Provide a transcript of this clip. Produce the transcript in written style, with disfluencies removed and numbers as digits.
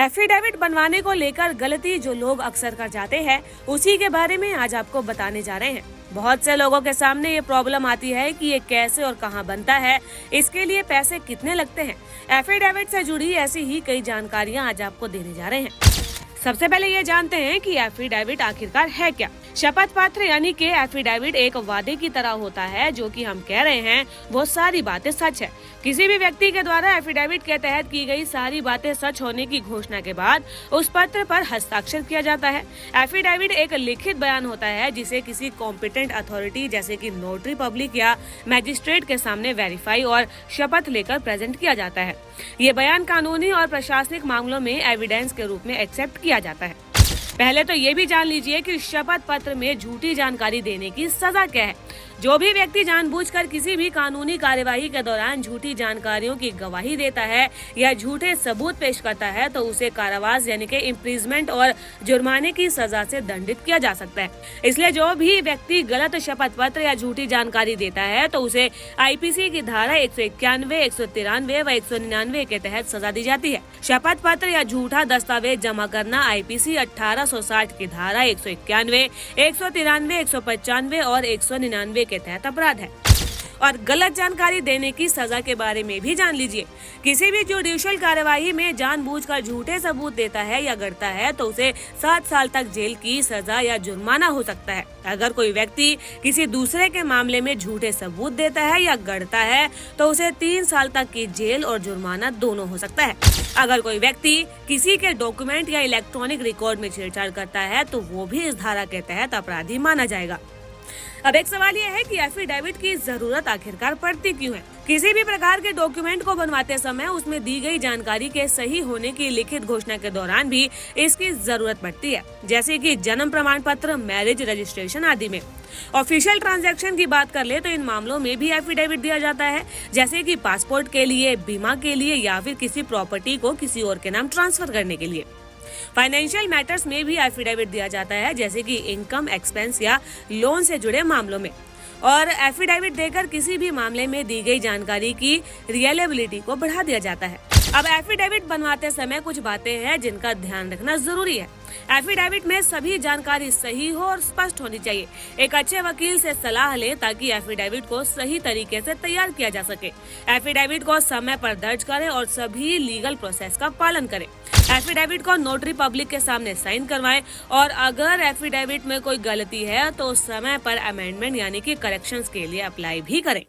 Affidavit बनवाने को लेकर गलती जो लोग अक्सर कर जाते हैं, उसी के बारे में आज आपको बताने जा रहे हैं। बहुत से लोगों के सामने ये प्रॉब्लम आती है कि ये कैसे और कहां बनता है, इसके लिए पैसे कितने लगते हैं। एफिडेविट से जुड़ी ऐसी ही कई जानकारियां आज आपको देने जा रहे हैं। सबसे पहले ये जानते हैं कि एफिडेविट आखिरकार है क्या। शपथ पत्र यानी कि एफिडेविट एक वादे की तरह होता है, जो कि हम कह रहे हैं वो सारी बातें सच है। किसी भी व्यक्ति के द्वारा एफिडेविट के तहत की गई सारी बातें सच होने की घोषणा के बाद उस पत्र पर हस्ताक्षर किया जाता है। एफिडेविट एक लिखित बयान होता है जिसे किसी कॉम्पिटेंट अथॉरिटी जैसे कि नोटरी पब्लिक या मैजिस्ट्रेट के सामने वेरीफाई और शपथ लेकर प्रेजेंट किया जाता है। ये बयान कानूनी और प्रशासनिक मामलों में एविडेंस के रूप में एक्सेप्ट किया जाता है। पहले तो ये भी जान लीजिए कि शपथ पत्र में झूठी जानकारी देने की सजा क्या है। जो भी व्यक्ति जानबूझकर किसी भी कानूनी कार्यवाही के दौरान झूठी जानकारियों की गवाही देता है या झूठे सबूत पेश करता है, तो उसे कारावास यानी कि इम्प्रिजमेंट और जुर्माने की सजा से दंडित किया जा सकता है। इसलिए जो भी व्यक्ति गलत शपथ पत्र या झूठी जानकारी देता है, तो उसे आईपीसी की धारा 191, 193 व 199 के तहत सजा दी जाती है। शपथ पत्र या झूठा दस्तावेज जमा करना आईपीसी 1860 की धारा 191, 193, 195 और 199 के तहत अपराध है। और गलत जानकारी देने की सजा के बारे में भी जान लीजिए। किसी भी जुडिशियल कार्यवाही में जानबूझकर झूठे सबूत देता है या गढ़ता है, तो उसे 7 साल तक जेल की सजा या जुर्माना हो सकता है। अगर कोई व्यक्ति किसी दूसरे के मामले में झूठे सबूत देता है या गढ़ता है, तो उसे 3 साल तक की जेल और जुर्माना दोनों हो सकता है। अगर कोई व्यक्ति किसी के डॉक्यूमेंट या इलेक्ट्रॉनिक रिकॉर्ड में छेड़छाड़ करता है, तो वो भी इस धारा के तहत अपराधी माना जाएगा। अब एक सवाल यह है कि एफिडेविट की जरूरत आखिरकार पड़ती क्यों है। किसी भी प्रकार के डॉक्यूमेंट को बनवाते समय उसमें दी गई जानकारी के सही होने की लिखित घोषणा के दौरान भी इसकी जरूरत पड़ती है, जैसे कि जन्म प्रमाण पत्र, मैरिज रजिस्ट्रेशन आदि में। ऑफिशियल ट्रांजैक्शन की बात कर ले तो इन मामलों में भी एफिडेविट दिया जाता है, जैसे कि पासपोर्ट के लिए, बीमा के लिए या फिर किसी प्रॉपर्टी को किसी और के नाम ट्रांसफर करने के लिए। फाइनेंशियल मैटर्स में भी एफिडेविट दिया जाता है, जैसे कि इनकम, एक्सपेंस या लोन से जुड़े मामलों में। और एफिडेविट देकर किसी भी मामले में दी गई जानकारी की रियलेबिलिटी को बढ़ा दिया जाता है। अब एफिडेविट बनवाते समय कुछ बातें हैं जिनका ध्यान रखना जरूरी है। एफिडेविट में सभी जानकारी सही हो और स्पष्ट होनी चाहिए। एक अच्छे वकील से सलाह ले ताकि एफिडेविट को सही तरीके से तैयार किया जा सके। एफिडेविट को समय पर दर्ज करें और सभी लीगल प्रोसेस का पालन करें। एफिडेविट को नोटरी पब्लिक के सामने साइन करवाएं और अगर एफिडेविट में कोई गलती है तो समय पर अमेंडमेंट यानी कि करेक्शंस के लिए अप्लाई भी करें।